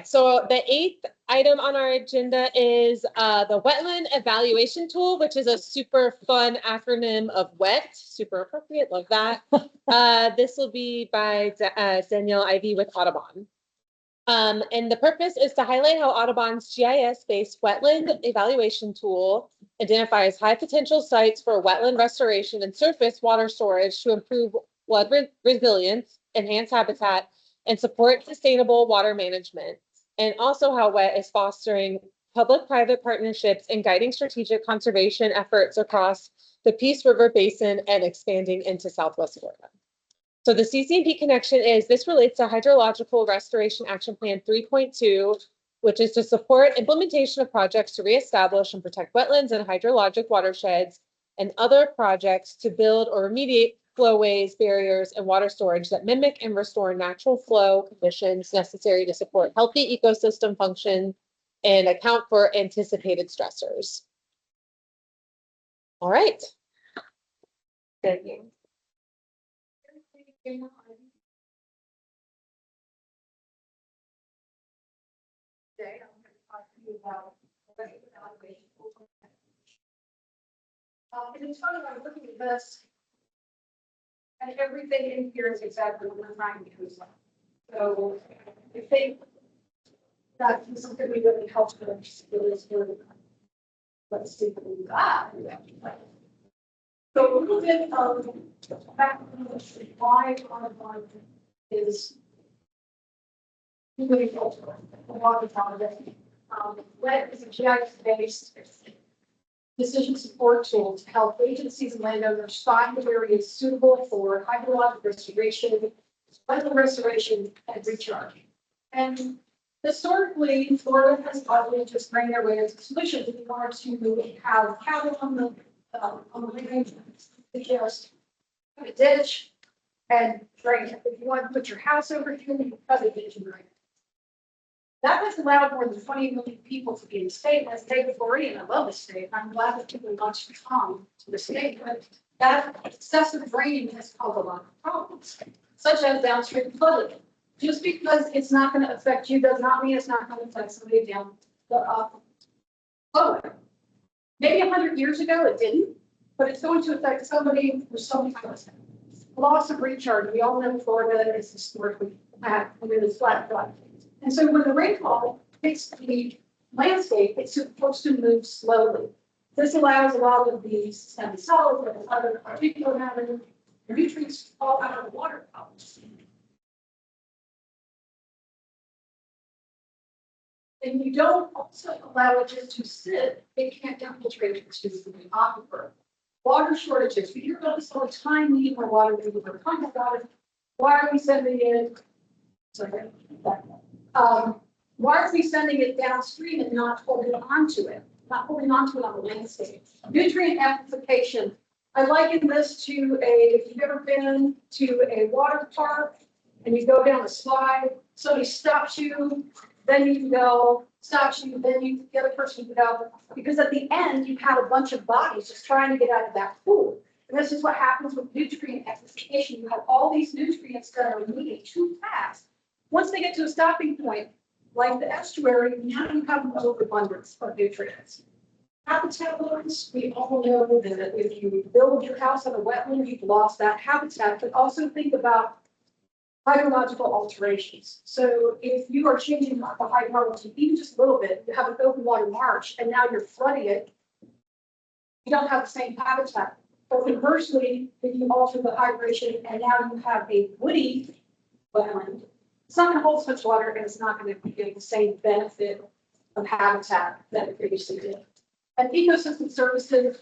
So the 8th item on our agenda is the Wetland Evaluation Tool, which is a super fun acronym of WET, super appropriate, love that. This will be by Danielle Ivey with Audubon. And the purpose is to highlight how Audubon's GIS-based wetland evaluation tool identifies high potential sites for wetland restoration and surface water storage to improve flood resilience, enhance habitat, and support sustainable water management. And also how WET is fostering public-private partnerships and guiding strategic conservation efforts across the Peace River Basin and expanding into Southwest Florida. So the CC&P connection is, this relates to Hydrological Restoration Action Plan 3.2, which is to support implementation of projects to reestablish and protect wetlands and hydrologic watersheds and other projects to build or remediate flowways, barriers, and water storage that mimic and restore natural flow conditions necessary to support healthy ecosystem function and account for anticipated stressors. All right. Thank you. Today, I'm going to talk to you about evaluation. And it's funny, I'm looking at this, and everything in here is exactly what we're trying to do. So I think that is something we really help to understand. Let's see what we got. So a little bit of background why Audubon is really helpful. A lot of time. WET is a GIS-based decision support tool to help agencies and landowners find areas suitable for hydrologic restoration, wetland restoration, and recharge. And historically, Florida has probably just bring their way into solutions. If you want to have cattle on the range, you just put a ditch and drain it. If you want to put your house over here, you cut a ditch and drain it. That has allowed more than 20 million people to be in the state. As David Borean, I love the state. I'm glad that people want to come to the state, but that excessive draining has caused a lot of problems, such as downstream flooding. Just because it's not going to affect you does not mean it's not going to affect somebody down the flowway. Maybe 100 years ago it didn't, but it's going to affect somebody with some kind of loss of recharge. We all know Florida is historically at a really flat flood. And so when the rainfall hits the landscape, it's supposed to move slowly. This allows a lot of the sandy solids and other particulate matter, nutrients to fall out of the water columns. And you don't also allow it just to sit, it can't infiltrate into the aquifer. Water shortages, we hear about this all the time, we need more water, we need more content about it. Why are we sending it? Sorry. Why are we sending it downstream and not holding on to it? Not holding on to it on the landscape. Nutrient amplification. I liken this to if you've ever been to a water park and you go down a slide, somebody stops you, then you can go, stops you, then you, the other person can go, because at the end you have a bunch of bodies just trying to get out of that pool. And this is what happens with nutrient amplification. You have all these nutrients that are moving too fast. Once they get to a stopping point, like the estuary, now you have an overabundance of nutrients. Habitat loss, we all know that if you build your house on a wetland, you've lost that habitat, but also think about hydrological alterations. So if you are changing the hydrology even just a little bit, you have an open water marsh, and now you're flooding it, you don't have the same habitat. But conversely, if you alter the hydration and now you have a woody wetland, it's not going to hold so much water, and it's not going to give the same benefit of habitat that it previously did. And ecosystem services,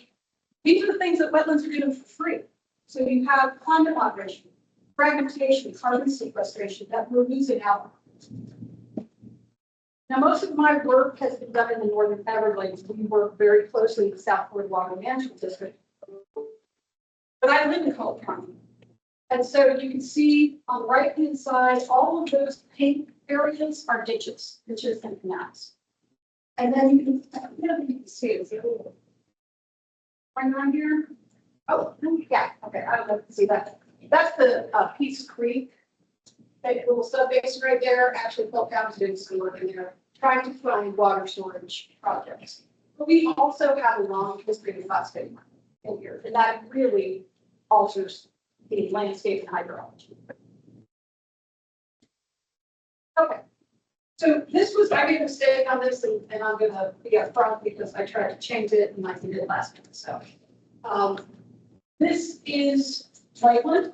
these are the things that wetlands are doing for free. So you have climate moderation, fragmentation, carbon sequestration that we're losing out. Now, most of my work has been done in the Northern Everglades. We work very closely with the South Florida Water Management District. But I live in Cold County. And so you can see on the right-hand side, all of those pink areas are ditches and canals. And then you can see it. Right on here. Oh, yeah. Okay, I don't know if you can see that. That's the Peace Creek. a little sub-basin right there, actually Polk County's doing some work in there, trying to find water storage projects. But we also have a long history of phosphate in here, and that really alters the landscape and hydrology. Okay, so this was, I made a mistake on this, and I'm gonna be upfront because I tried to change it and I did it last time, so. This is Wetland.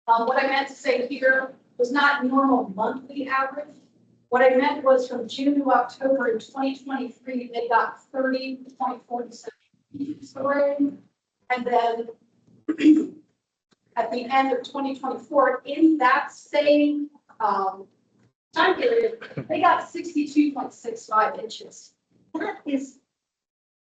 What I meant to say here was not normal monthly average. What I meant was from June to October in 2023, they got 30.47 inches of rain. And then at the end of 2024, in that same time period, they got 62.65 inches. That is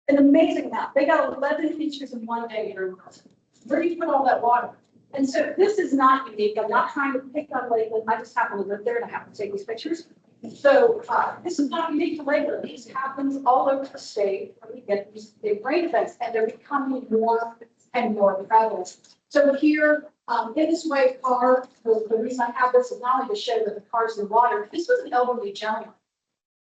an amazing amount. They got 11 inches in one day during the month. Where do you put all that water? And so this is not unique. I'm not trying to pick on Lakeland. I just happen to live there and I happen to take these pictures. So this is not unique to Lakeland. These happens all over the state where we get these big rain events, and they're becoming more and more prevalent. So here in this wave car, the reason I have this is not only to show that the car's in the water. This was an elderly gentleman.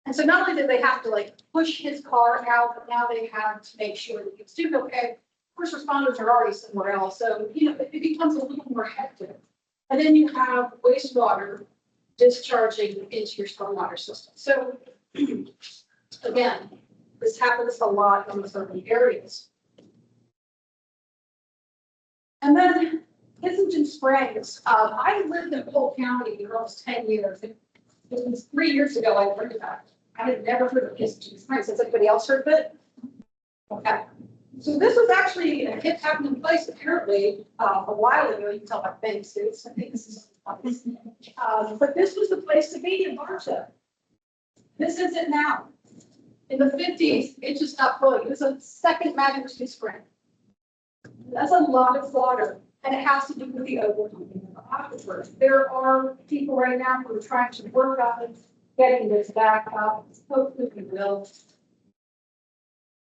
And so not only did they have to like push his car out, but now they have to make sure that he was doing okay. First responders are already somewhere else. So, you know, it becomes a little more hectic. And then you have wastewater discharging into your stormwater system. So again, this happens a lot in certain areas. And then Kissington Springs, I lived in Polk County for almost 10 years. It was 3 years ago I heard about it. I had never heard of Kissington Springs. Has anybody else heard of it? Okay. So this was actually a hit happening place apparently a while ago. You can tell by bank suits. I think this is but this was the place to be in Bartow. This is it now. In the 50s, it just stopped flowing. It was a second magnitude spring. That's a lot of water, and it has to do with the overwhelming of aquifers. There are people right now who are trying to work on getting this back up. Hopefully we will.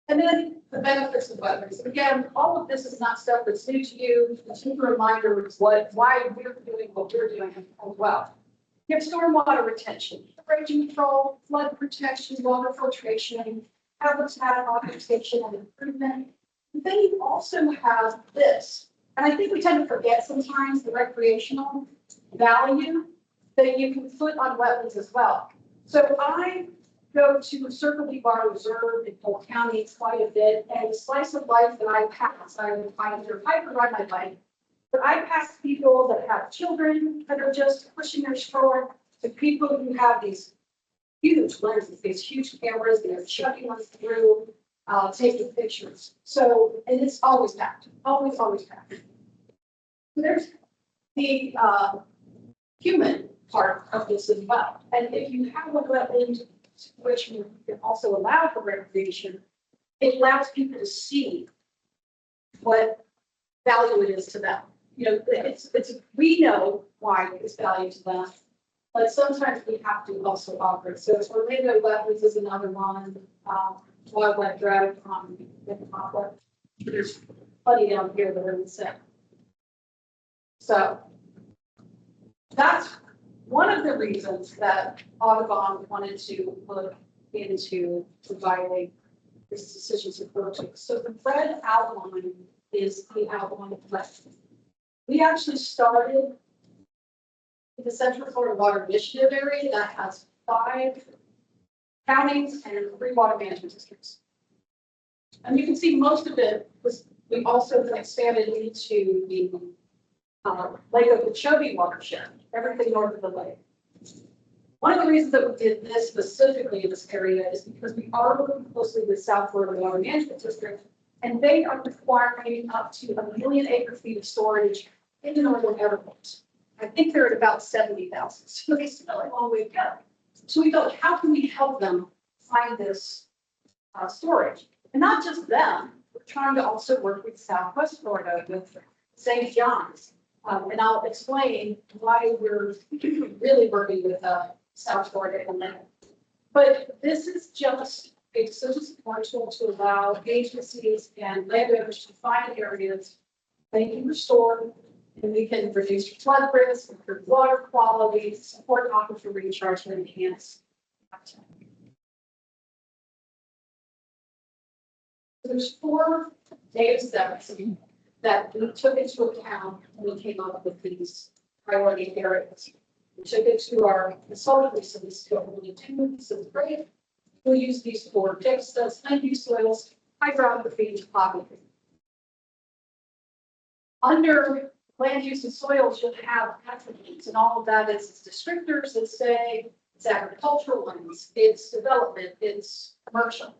And then the benefits of wetlands. Again, all of this is not stuff that's new to you. It's just a reminder of why we're doing what we're doing as well. You have stormwater retention, erosion control, flood protection, water filtration, habitat augmentation and improvement. And then you also have this. And I think we tend to forget sometimes the recreational value that you can put on wetlands as well. So I go to Circle B Bar Reserve in Polk County quite a bit, and the slice of life that I pass, I either hike or ride my bike, but I pass people that have children that are just pushing their stroller, to people who have these huge lenses, these huge cameras, they're chucking us through, taking pictures. So, and it's always packed, always packed. There's the human part of this as well. And if you have a wetland situation you can also allow for recreation, it allows people to see what value it is to them. You know, it's we know why it's value to them, but sometimes we have to also offer it. So tornado wetlands is another one. Wildlife drive on the poplar. There's plenty down here that are the same. So that's one of the reasons that Audubon wanted to look into providing this decision support. So the red outline is the outline of wetland. We actually started in the Central Florida Water Initiative area that has 5 counties and 3 water management districts. And you can see most of it was, we also expanded into the Lake Okeechobee watershed, everything north of the lake. One of the reasons that we did this specifically in this area is because we are working closely with South Florida Water Management District, and they are requiring up to 1 million acre-feet of storage in the Northern Everglades. I think they're at about 70,000, so they still have a long way to go. So we thought, how can we help them find this storage? And not just them, we're trying to also work with Southwest Florida, with St. John's. And I'll explain why we're really working with South Florida in a minute. But this is just a decision support tool to allow agencies and landowners to find areas they can restore And we can reduce flood risk, improve water quality, support aquifer recharge, and enhance habitat. There's 4 data sets that we took into account when we came up with these priority areas. We took it to our consultant, so we still really do, so it's great. We'll use these 4 data sets: land use, soils, hydrography, and topography. Under land use and soils, you'll have attributes, and all of that is descriptors that say it's agricultural lands, it's development, it's commercial.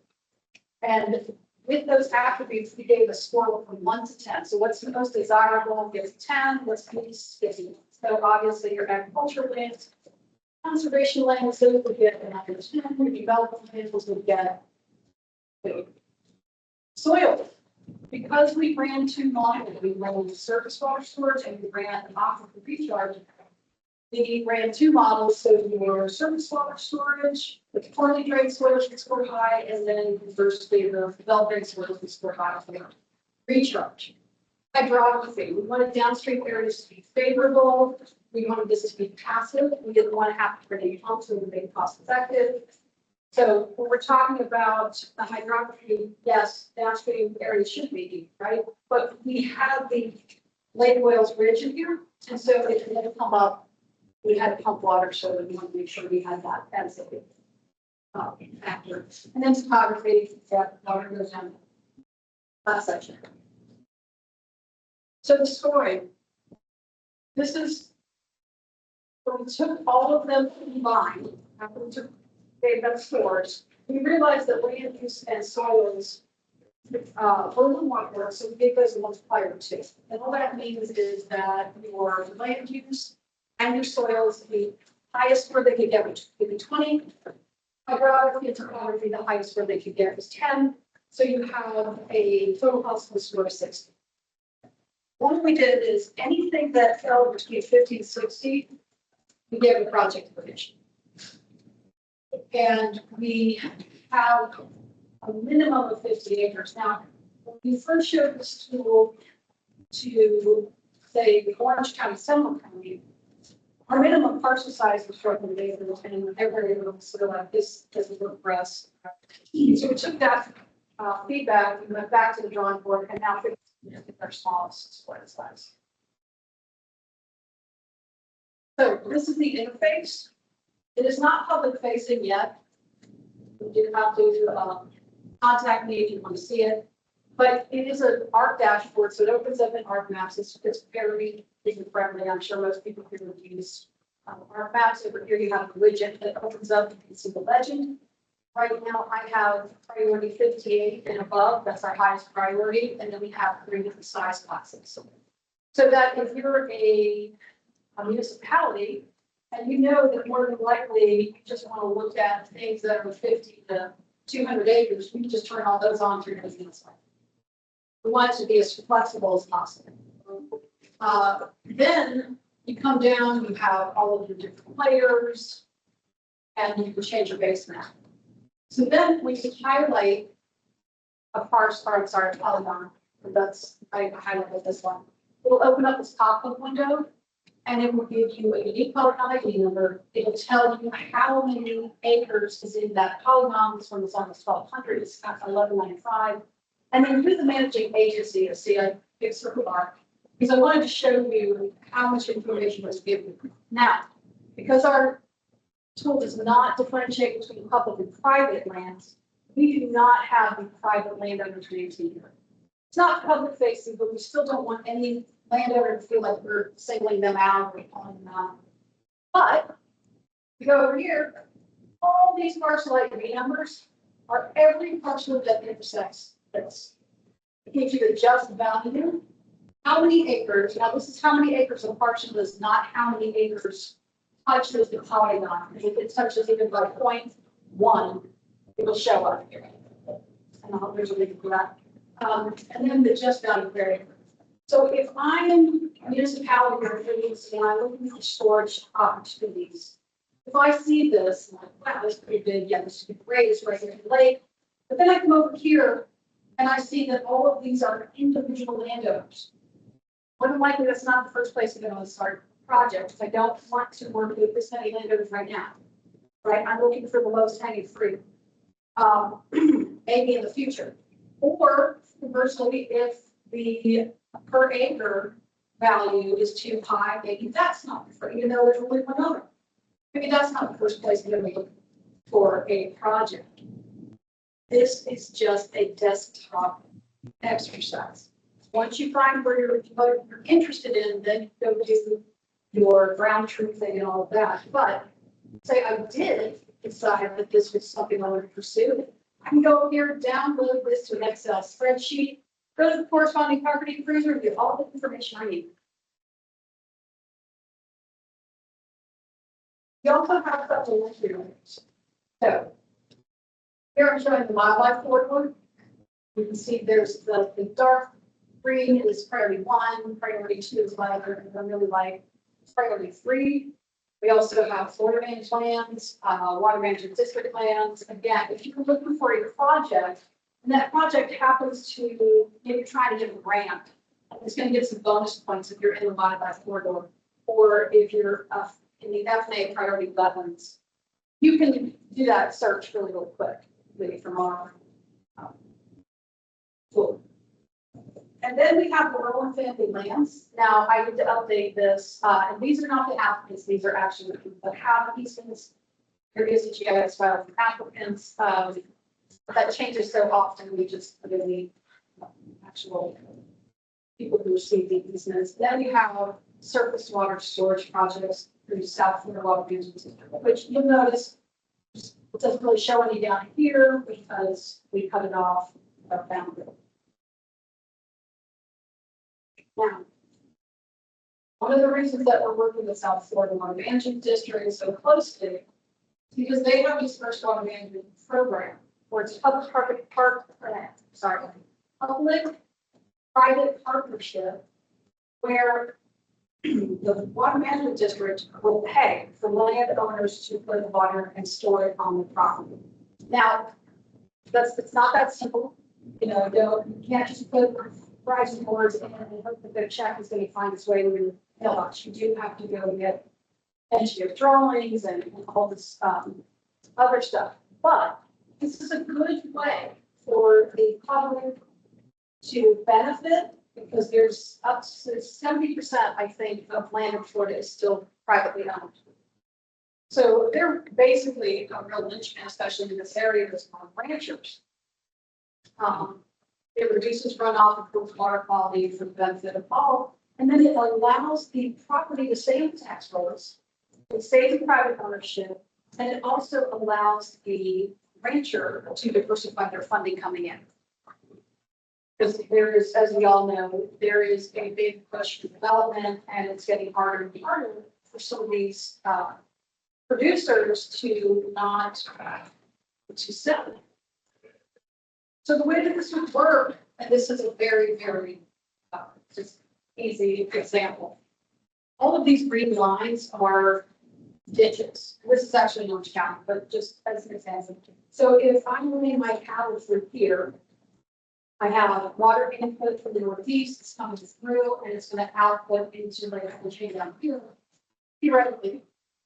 And with those attributes, we gave a score from 1 to 10. So what's the most desirable gets 10, what's least gets 1. So obviously your agricultural lands, conservation lands, those would get an 10, your development lands would get 2. Soil. Because we ran 2 models, we ran surface water storage and we ran aquifer recharge. We ran 2 models, so your surface water storage, the poorly drained soils would score high, and then conversely, the well-drained soils would score high for recharge. Hydrography, we wanted downstream areas to be favorable. We wanted this to be passive. We didn't want to have to bring any pumps, so we made it cost effective. So when we're talking about the hydrography, yes, downstream areas should be deep, right? But we have the Lake Wales Ridge in here, and so it had to come up. We had to pump water, so we wanted to make sure we had that as a factor. And then topography, yeah, water goes down that section. So the scoring. This is when we took all of them combined, after we took gave them scores, we realized that land use and soils were a little more work, so we gave those a multiplier of 2. And all that means is that your land use and your soils, the highest score they could get would be 20. Hydrography and topography, the highest score they could get was 10. So you have a total possible score of 60. What we did is anything that fell between 50 and 60, we gave a project permission. And we have a minimum of 50 acres. Now, when we first showed this tool to, say, the Orange County, Seminole County, our minimum parcel size was 400 acres, and everybody was sort of like, this doesn't work for us. So we took that feedback, we went back to the drawing board, and now it's our smallest split size. So this is the interface. It is not public facing yet. You do have to contact me if you want to see it. But it is an ARC dashboard, so it opens up in ARC Maps. It's very user friendly. I'm sure most people here would use ARC Maps. Over here, you have a widget that opens up. You can see the legend. Right now, I have priority 58 and above. That's our highest priority. And then we have 3 different size classes. So that if you're a municipality, and you know that more than likely you just want to look at things that are 50 to 200 acres, we can just turn all those on through the We want it to be as flexible as possible. Then you come down, you have all of your different layers, and you can change your base map. So then we can highlight a polygon. That's, I highlighted this one. It'll open up this pop-up window, and it will give you a unique polygon ID number. It'll tell you how many acres is in that polygon. This one is almost 1,200. It's at 1195. And then you're the managing agency of CI Big Circle Bar, because I wanted to show you how much information was given. Now, because our tool does not differentiate between public and private lands, we do not have the private landowners names in here. It's not public facing, but we still don't want any landowner to feel like we're singling them out or calling them out. But we go over here, all these parcel ID numbers are every parcel that intersects this. It gives you the just value. How many acres? Now, this is how many acres a parcel does, not how many acres touches the polygon. If it touches even by 0.1, it will show up here. And there's a link for that. And then the just value per acre. So if I'm a municipality or cities and I'm looking for storage opportunities, if I see this, I'm like, wow, this is pretty big. Yeah, this is great. It's right here in the lake. But then I come over here and I see that all of these are individual landowners. More than likely, that's not the first place to go and start projects. I don't want to work with this many landowners right now. Right, I'm looking for the lowest hanging fruit. Maybe in the future. Or conversely, if the per acre value is too high, maybe that's not for, even though there's only one owner. Maybe that's not the first place you're going to look for a project. This is just a desktop exercise. Once you find where you're interested in, then you go do your ground truthing and all of that. But say I did decide that this was something I wanted to pursue, I can go here, download this to an Excel spreadsheet, go to the corresponding property appraiser, and get all the information I need. You also have supplementary layers. So here I'm showing the wildlife corridor. You can see there's the dark green is priority 1, priority 2 is what I really like. Priority 3. We also have Florida managed lands, water management district lands. Again, if you're looking for a project, and that project happens to maybe try to get a grant, it's going to get some bonus points if you're in the wildlife corridor, or if you're in the FNA priority wetlands. You can do that search really quick, maybe from our tool. And then we have the rural and family lands. Now, I need to update this, and these are not the applicants, these are actually the people that have easements. There is a GIS file for applicants. That changes so often, we just put in the actual people who receive the easements. Then we have surface water storage projects through South Florida Water Management District, which you'll notice it doesn't really show any down here because we cut it off our boundary. Now, one of the reasons that we're working with South Florida Water Management District so closely is because they have this first water management program where it's public-private partnership where the water management district will pay for landowners to put the water and store it on the property. Now, it's not that simple. You know, you can't just put rising boards in and hope that the check is going to find its way to your mailbox. You do have to go and get engineer drawings and all this other stuff. But this is a good way for the public to benefit because there's up to 70%, I think, of land in Florida is still privately owned. So they're basically a real linchpin, especially in this area, that's called ranchers. It reduces runoff, improves water quality for the benefit of all, and then it allows the property to stay in tax rolls. It stays in private ownership, and it also allows the rancher to diversify their funding coming in. Because there is, as we all know, there is a big push for development, and it's getting harder and harder for some of these producers to not to sell. So the way that this would work, and this is a very, very just easy example. All of these green lines are ditches. This is actually in Orange County, but just as an example. So if I'm running my cattle through here, I have water input from the northeast, it's coming through, and it's going to output into the chain down here. Theoretically,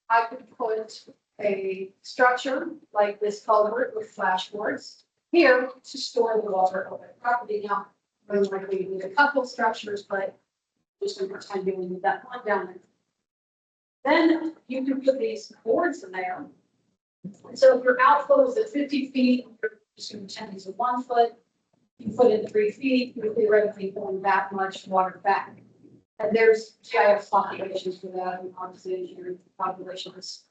I could put a structure like this culvert with flashboards here to store the water over the property. Now, more likely we need a couple structures, but just going to pretend we need that one down there. Then you can put these boards in there. And so if your outflow is at 50 feet, you're just going to pretend these are 1 foot. You put in 3 feet, you're theoretically pulling that much water back. And there's GIS populations for that, and obviously engineering populations,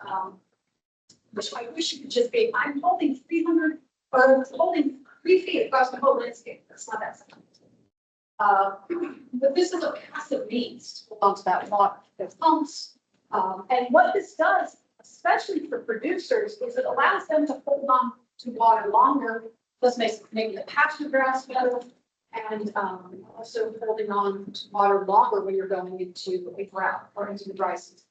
which I wish it could just be, I'm holding 300 or holding 3 feet across the whole landscape. That's not that simple. But this is a passive means to hold onto that water. There's pumps. And what this does, especially for producers, is it allows them to hold on to water longer. This makes maybe the pasture grass better, and also holding on to water longer when you're going into a drought or into the dry season.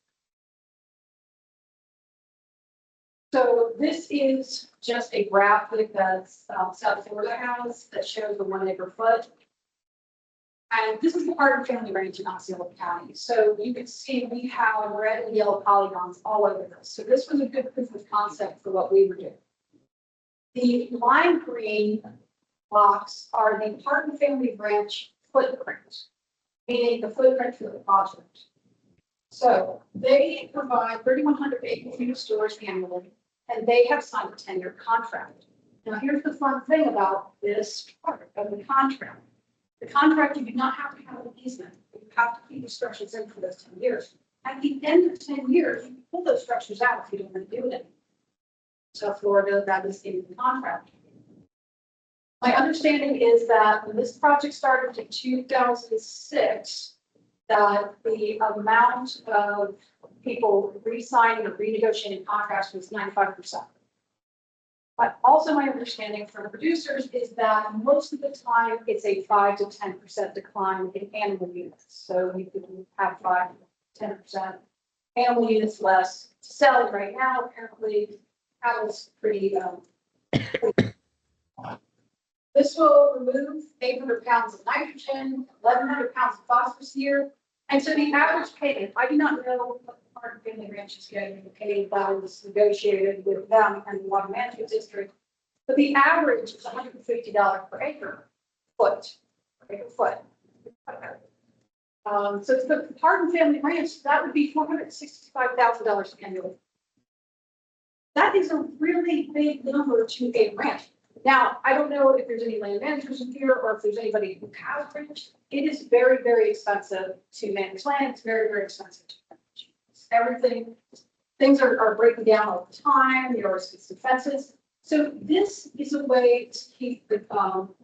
So this is just a graphic that South Florida has that shows the 1 acre foot. And this is the Hardin Family Range in Osceola County. So you can see we have red and yellow polygons all over this. So this was a good proof of concept for what we were doing. The lime green blocks are the Hardin Family Ranch footprint, meaning the footprint for the project. So they provide 3,100 acre feet of storage annually, and they have signed a 10-year contract. Now, here's the fun thing about this part of the contract. The contract, you do not have to have an easement. You have to keep the structures in for those 10 years. At the end of 10 years, you can pull those structures out if you don't want to do it anymore. So Florida, that is in the contract. My understanding is that when this project started in 2006, that the amount of people re-signing or renegotiating contracts was 95%. But also my understanding from producers is that most of the time it's a 5 to 10% decline in animal units. So you could have 5 to 10% animal units less to sell right now. Apparently, cattle's pretty. This will remove 800 pounds of nitrogen, 1,100 pounds of phosphorus a year. And so the average payment, I do not know what the Hardin Family Ranch is getting paid. That was negotiated with them and the Water Management District. But the average is $150 per acre foot. So it's the Hardin Family Ranch, that would be $465,000 annually. That is a really big number to a ranch. Now, I don't know if there's any land managers in here or if there's anybody who has a ranch. It is very, very expensive to manage land. It's very, very expensive to manage everything. Things are breaking down all the time. There are expensive fences. So this is a way to keep the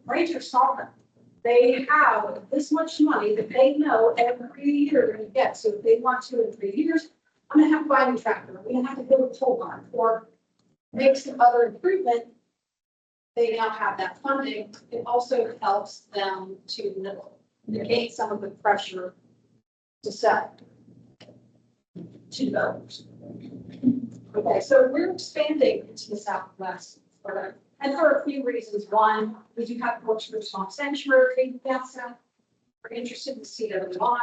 rangers solvent. They have this much money that they know every year they're going to get. So if they want to in 3 years, I'm going to have to buy a new tractor. I'm going to have to build a pole barn or make some other improvement. They now have that funding. It also helps them to negate some of the pressure to sell to developers. Okay, so we're expanding into the Southwest Florida, and for a few reasons. One, we do have Portuguese Swamp Sanctuary down south. We're interested in CWI,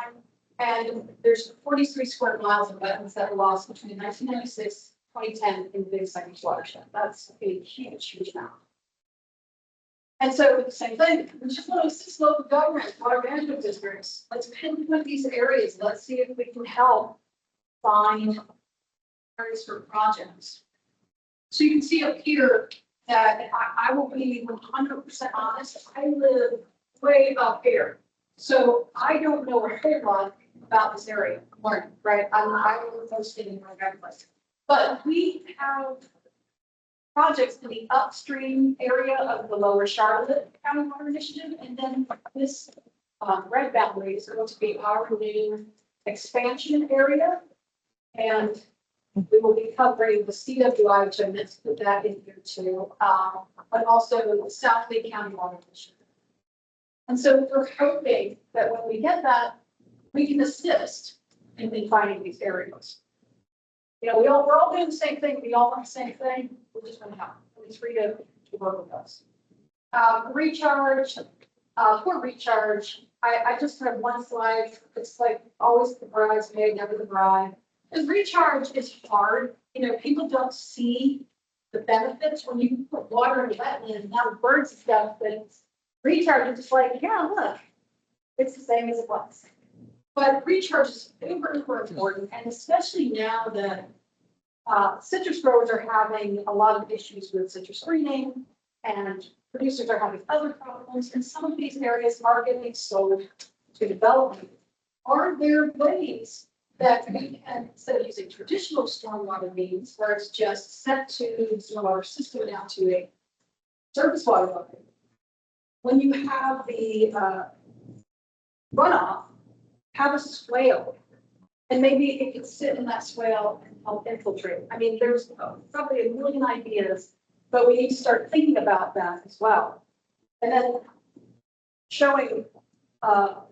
and there's 43 square miles of wetlands that were lost between 1996 and 2010 in the Big Cypress watershed. That's a huge, huge amount. And so the same thing, we just want to assist local government, water management districts. Let's pinpoint these areas. Let's see if we can help find areas for projects. So you can see up here that I will be 100% honest. I live way up here. So I don't know a whole lot about this area. Learn, right? I live posted in my guidelines. But we have projects in the upstream area of the Lower Charlotte County Water Initiative, and then this red boundary is going to be our new expansion area, and we will be covering the CWI, which I meant to put that in here too, but also the South Lake County Water Initiative. And so we're hoping that when we get that, we can assist in finding these areas. You know, we're all doing the same thing. We all want the same thing. We're just going to help. It's free to work with us. Recharge, for recharge, I just have one slide. It's like always the bridesmaid, never the bride. Because recharge is hard. You know, people don't see the benefits when you put water in a wetland. Now the birds and stuff, but recharge is just like, yeah, look, it's the same as it was. But recharge is super important, and especially now that citrus growers are having a lot of issues with citrus greening, and producers are having other problems, and some of these areas are getting sold to development. Are there ways that we can, instead of using traditional stormwater means, where it's just sent to the stormwater system and out to a surface water bucket, when you have the runoff, have a swale, and maybe it could sit in that swale and help infiltrate. I mean, there's probably a million ideas, but we need to start thinking about that as well. And then showing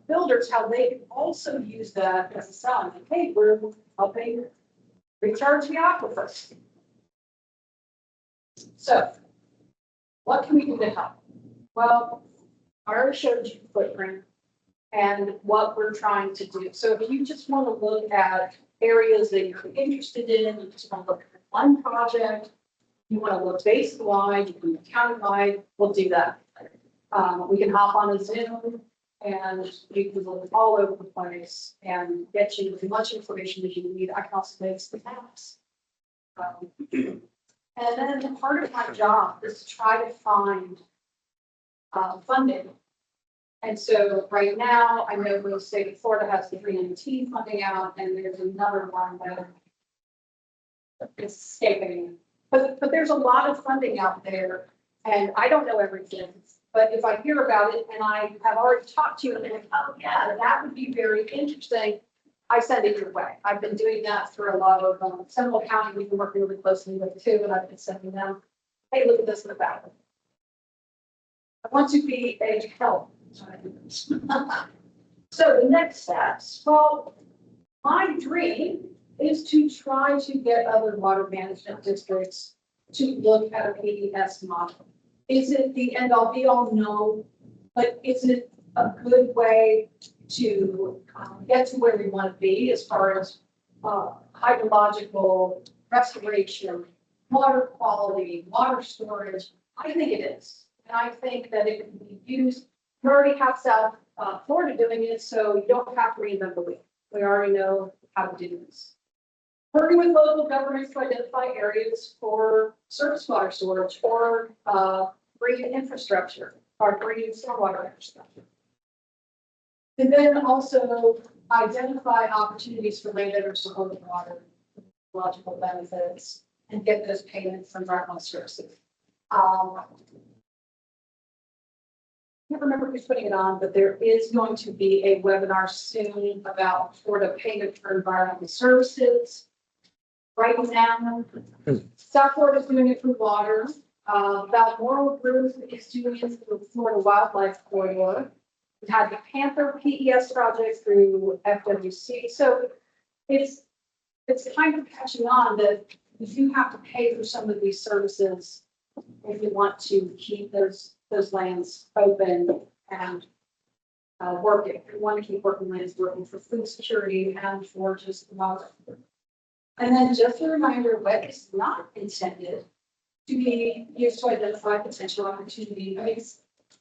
builders how they can also use that as a sign. Like, hey, we're helping recharge the aquifers. So what can we do to help? Well, I already showed you the footprint. and what we're trying to do. So if you just want to look at areas that you're interested in, you just want to look at one project, you want to look basin-wide, you can look county-wide, we'll do that. We can hop on a Zoom and we can look all over the place and get you as much information as you need. I can also make some maps. And then part of my job is to try to find funding. And so right now, I know the state of Florida has the 319 funding out, and there's another one that is escaping. But there's a lot of funding out there, and I don't know everything. But if I hear about it and I have already talked to you and they're like, oh yeah, that would be very interesting, I send it your way. I've been doing that for a lot of Seminole County. We've been working really closely with too, and I've been sending them, hey, look at this in the back. I want to be a help. So the next steps, well, my dream is to try to get other water management districts to look at a PES model. Is it the end all be all? No, but is it a good way to get to where we want to be as far as hydrological restoration, water quality, water storage? I think it is. And I think that it can be used. We already have South Florida doing it, so you don't have to reinvent the wheel. We already know how to do this. Working with local governments to identify areas for surface water storage or green infrastructure or green stormwater infrastructure. And then also identify opportunities for landowners to hold water, ecological benefits, and get those payments from environmental services. I can't remember who's putting it on, but there is going to be a webinar soon about Florida payment for environmental services. Right now, South Florida is doing it for water. Balmoral Group is doing it for the Florida Wildlife Corridor. We've had the Panther PES project through FWC. So it's kind of catching on that you do have to pay for some of these services if you want to keep those lands open and working. If you want to keep working lands working for food security and for just the wildlife. And then just a reminder, WET is not intended to be used to identify potential opportunity. I mean,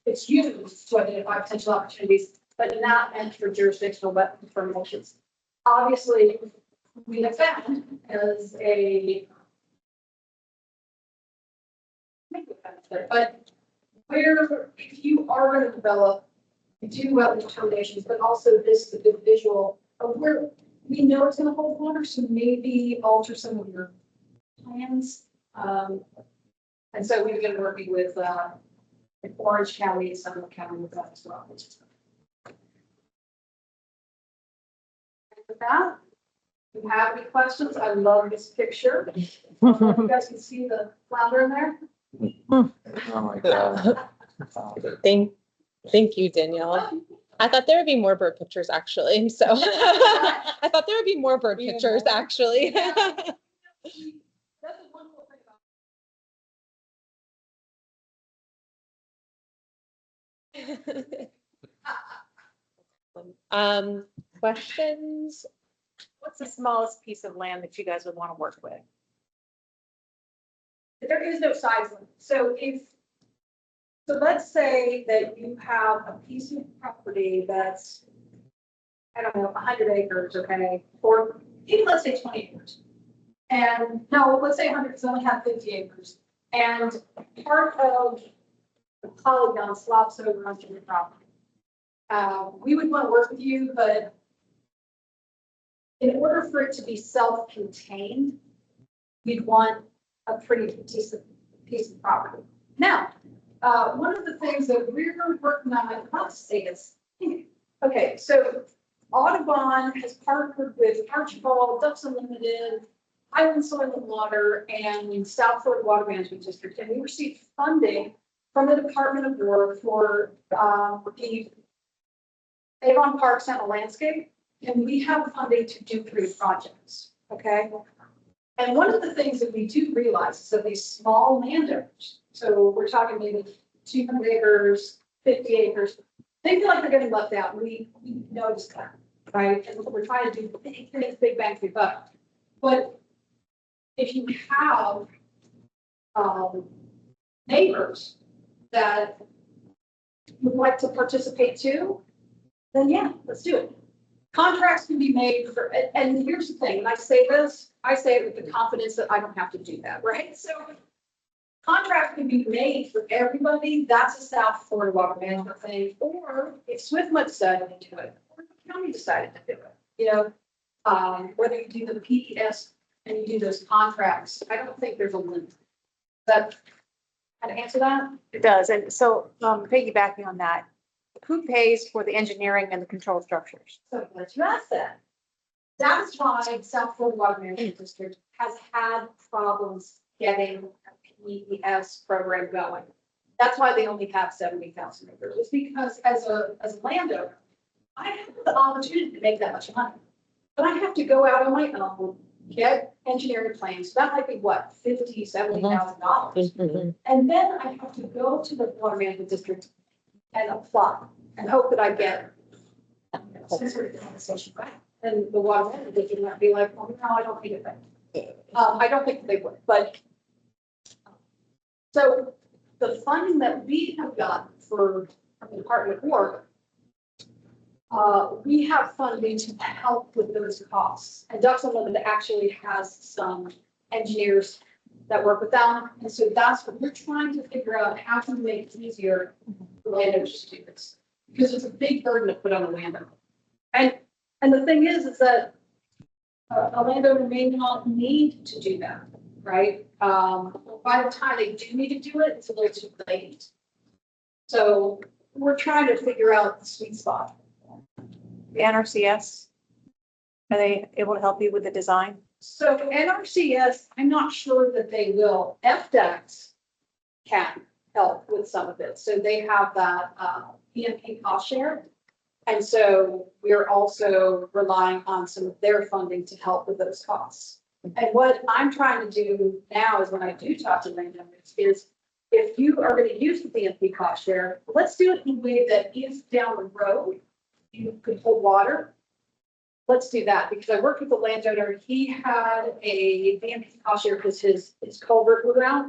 it's used to identify potential opportunities, but not meant for jurisdictional wetland determinations. Obviously, we have found as a but where if you are going to develop do wetland determinations, but also this the visual of where we know it's going to hold water, so maybe alter some of your plans. And so we've been working with Orange County and Seminole County with that as well. And with that, if you have any questions, I love this picture. You guys can see the flounder in there. Oh my God. Thank you, Danielle. I thought there would be more bird pictures actually. So I thought there would be more bird pictures actually. That's a wonderful thing about Questions? What's the smallest piece of land that you guys would want to work with? there is no size limit. So let's say that you have a piece of property that's, I don't know, 100 acres, okay, or even let's say 20 acres. And no, let's say 100 because I only have 50 acres. And part of the polygon slops over onto your property. We would want to work with you, but in order for it to be self-contained, we'd want a pretty decent piece of property. Now, one of the things that we're working on, I must say this. Okay, so Audubon has partnered with Archibald, Ducks Unlimited, Island Soil and Water, and South Florida Water Management District, and we received funding from the Department of War for the Avon Park Sentinel Landscape, and we have funding to do 3 projects, okay? And one of the things that we do realize is that these small landowners, so we're talking maybe 200 acres, 50 acres, they feel like they're getting left out. We notice that, right? And we're trying to do big things, big bang for your buck. But if you have neighbors that would like to participate too, then yeah, let's do it. Contracts can be made for, and here's the thing, when I say this, I say it with the confidence that I don't have to do that, right? So contract can be made for everybody. That's a South Florida water management thing. Or if Swiftmud decided to do it, or the county decided to do it, you know, whether you do the PES and you do those contracts, I don't think there's a limit. That, kind of answer that? It does. And so piggybacking on that, who pays for the engineering and the control structures? So let's ask that. That's why South Florida Water Management District has had problems getting a PES program going. That's why they only have 70,000 acres. It's because as a landowner, I have the opportunity to make that much money. But I have to go out on my own, get engineering plans. That might be what, $50,000, $70,000. And then I have to go to the Water Management District and apply and hope that I get some sort of compensation back. And the water management district might be like, well, no, I don't think it back. I don't think they would, but so the funding that we have gotten from the Department of War, we have funding to help with those costs. And Ducks Unlimited actually has some engineers that work with them. And so that's what we're trying to figure out, how to make it easier for landowners to do this. Because it's a big burden to put on the landowner. And the thing is that a landowner may not need to do that, right? By the time they do need to do it, it's a little too late. So we're trying to figure out the sweet spot. The NRCS, are they able to help you with the design? So NRCS, I'm not sure that they will. FDEX can help with some of it. So they have that PMP cost share. And so we're also relying on some of their funding to help with those costs. And what I'm trying to do now is when I do talk to landowners is if you are going to use the PMP cost share, let's do it in a way that if down the road you could hold water. Let's do that because I worked with a landowner. He had a PMP cost share because his culvert blew out,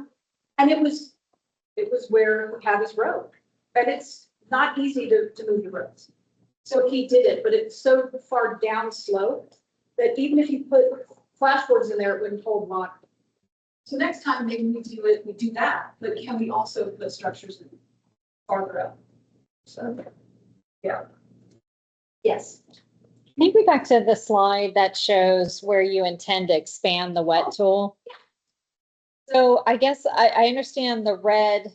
and it was where we had his road, and it's not easy to move the roads. So he did it, but it's so far down slope that even if you put flashboards in there, it wouldn't hold water. So next time maybe we do that, but can we also put structures in farther up? So, yeah. Yes. Can you go back to the slide that shows where you intend to expand the wet tool? So I guess I understand the red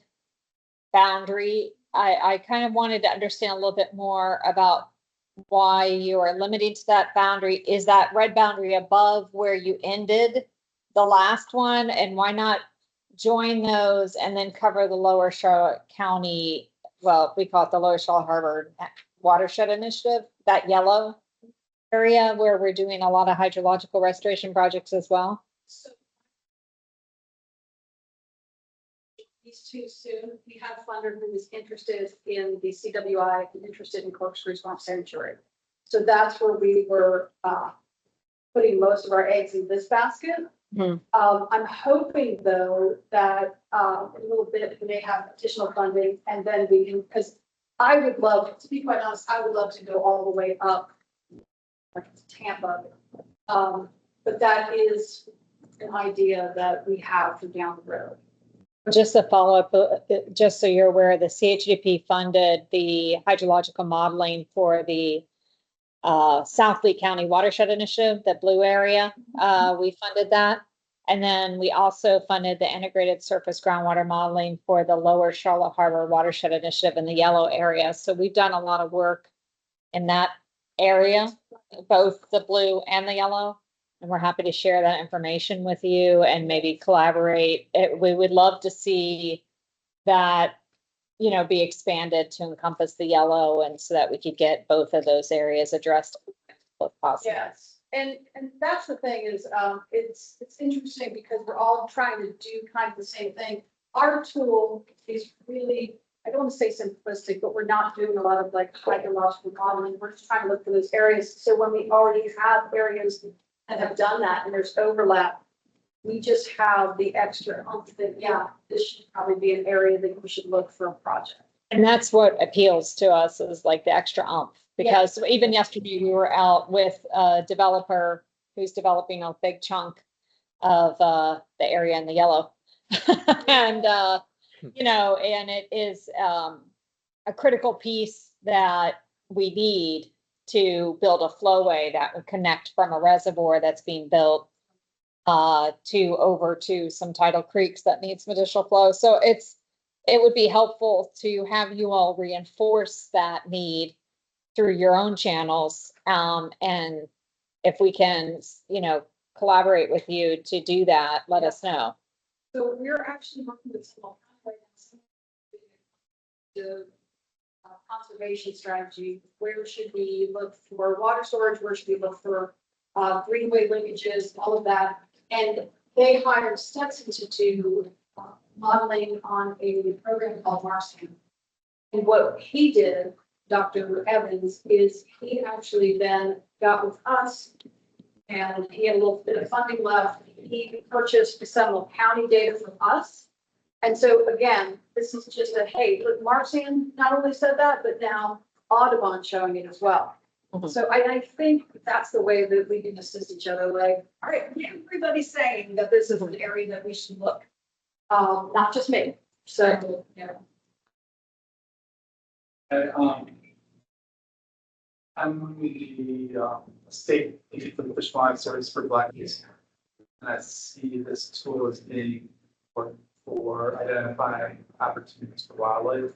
boundary. I kind of wanted to understand a little bit more about why you are limiting to that boundary. Is that red boundary above where you ended the last one? And why not join those and then cover the Lower Charlotte County, well, we call it the Lower Charlotte Harbor Watershed Initiative, that yellow area where we're doing a lot of hydrological restoration projects as well? So these two soon. We had a funder who was interested in the CWI and interested in Corkscrew Swamp Sanctuary. So that's where we were putting most of our eggs in this basket. I'm hoping though that in a little bit we may have additional funding and then we can, because I would love, to be quite honest, I would love to go all the way up like to Tampa. But that is an idea that we have for down the road. Just a follow up, just so you're aware, the CHDP funded the hydrological modeling for the South Lee County Watershed Initiative, the blue area. We funded that. And then we also funded the integrated surface groundwater modeling for the Lower Charlotte Harbor Watershed Initiative in the yellow area. So we've done a lot of work in that area, both the blue and the yellow. And we're happy to share that information with you and maybe collaborate. We would love to see that, you know, be expanded to encompass the yellow and so that we could get both of those areas addressed if possible. Yes. And that's the thing is, it's interesting because we're all trying to do kind of the same thing. Our tool is really I don't want to say simplistic, but we're not doing a lot of like hydrological modeling. We're just trying to look for those areas. So when we already have areas that have done that and there's overlap, we just have the extra oomph that, yeah, this should probably be an area that we should look for a project. And that's what appeals to us is like the extra oomph. Because even yesterday we were out with a developer who's developing a big chunk of the area in the yellow. And you know, and it is a critical piece that we need to build a flowway that would connect from a reservoir that's being built over to some tidal creeks that need some additional flow. So it would be helpful to have you all reinforce that need through your own channels. And if we can, you know, collaborate with you to do that, let us know. So we're actually working with small right now. The conservation strategy, where should we look for water storage? Where should we look for greenway linkages, all of that? And they hired Stetson to do modeling on a program called Marcian. And what he did, Dr. Evans, is he actually then got with us and he had a little bit of funding left. He purchased Seminole County data from us. And so again, this is just a, hey, look, Marcian not only said that, but now Audubon showing it as well. Mhm. So I think that's the way that we can assist each other. Like, all right, everybody's saying that this is an area that we should look, not just me. So, yeah. I'm the state agent for the Fish and Wildlife Service for Blackface. And I see this tool as being important for identifying opportunities for wildlife,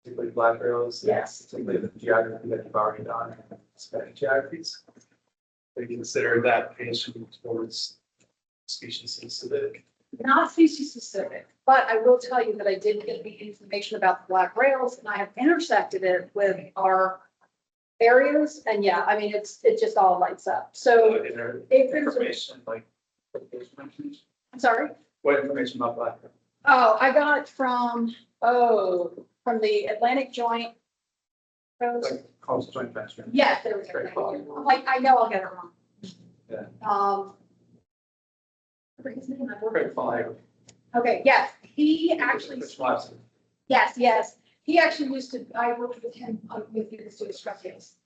particularly black rails. Yes. Particularly the geography that you've already done, Hispanic geographies. We consider that patient towards species specific. Not species specific, but I will tell you that I did get the information about the black rails and I have intersected it with our areas. And yeah, I mean, it just all lights up. So Is there if there's, information like, I'm sorry. what information about black rail? Oh, I got it from the Atlantic Joint. Coast. Like coastal joint venture? Yes, there was. Very cool. Like, I know I'll get it wrong. Yeah. Forget his name, I forgot. Great flag. Okay, yes, he actually, Fish and Wildlife Service. yes, he actually used to, I worked with him with the student structures.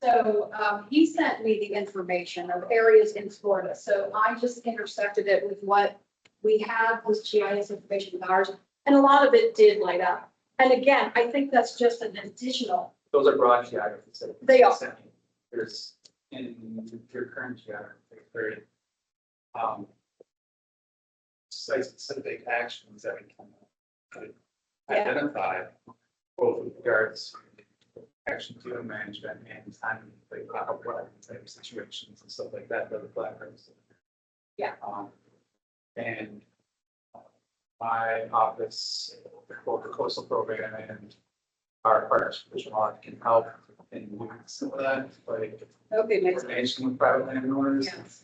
So, he sent me the information of areas in Florida, so I just intersected it with what we have, was GIS information with ours, and a lot of it did light up. And again, I think that's just an additional, Those are broad geographies. that They are. There's in your current geography, very site-specific actions that we can identify, both with regards to action to management and time, like what type of situations and stuff like that, for the black rooms. Yeah. And my office, both the coastal program and our partners, Fish and Wildlife, can help in doing some of that, like okay, makes sense. coordination with private landowners. Yes.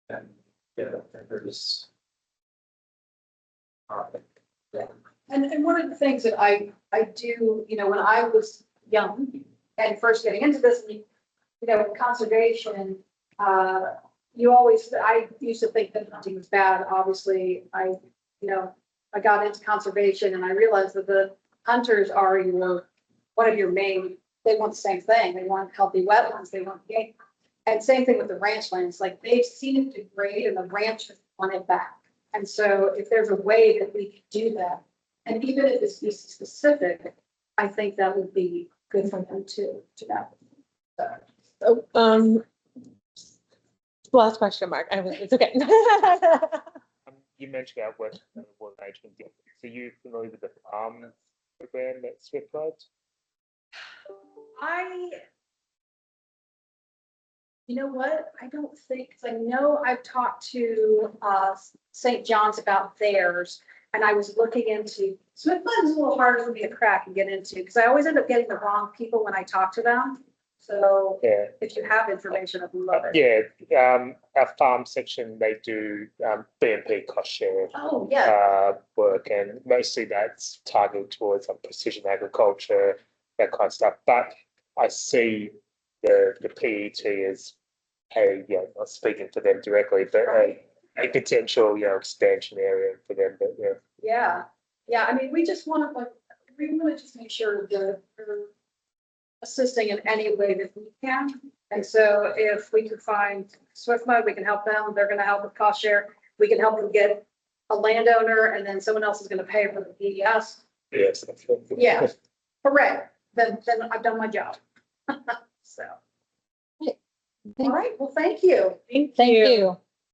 And yeah, there's. And one of the things that I do, you know, when I was young and first getting into this, you know, conservation, you always, I used to think that hunting was bad. Obviously, I got into conservation and I realized that the hunters are one of your main, they want the same thing. They want healthy wetlands, they want game. And same thing with the ranch lands, like they've seen it degrade and the ranchers want it back. And so if there's a way that we could do that, and even if it's species specific, I think that would be good for them to know. So, last question, Mark. It's okay. You mentioned about what management did. So you familiar with the farm program that Swift runs? You know what? I don't think, because I know I've talked to St. John's about theirs, and I was looking into, Smithland is a little harder for me to crack and get into, because I always end up getting the wrong people when I talk to them. So Yeah. if you have information, I'd love it. Yeah, our farm section, they do BMP cost share Oh, yeah. work, and mostly that's targeted towards precision agriculture, that kind of stuff. But I see the PET as not speaking for them directly, but a potential expansion area for them. But Yeah. I mean, we just want to just make sure that we're assisting in any way that we can. And so if we could find Swift Mud, we can help them. They're going to help with cost share. We can help them get a landowner, and then someone else is going to pay for the PES. yes, that's right. Yeah, hooray. Then I've done my job. So. All right, well, thank you. Thank you.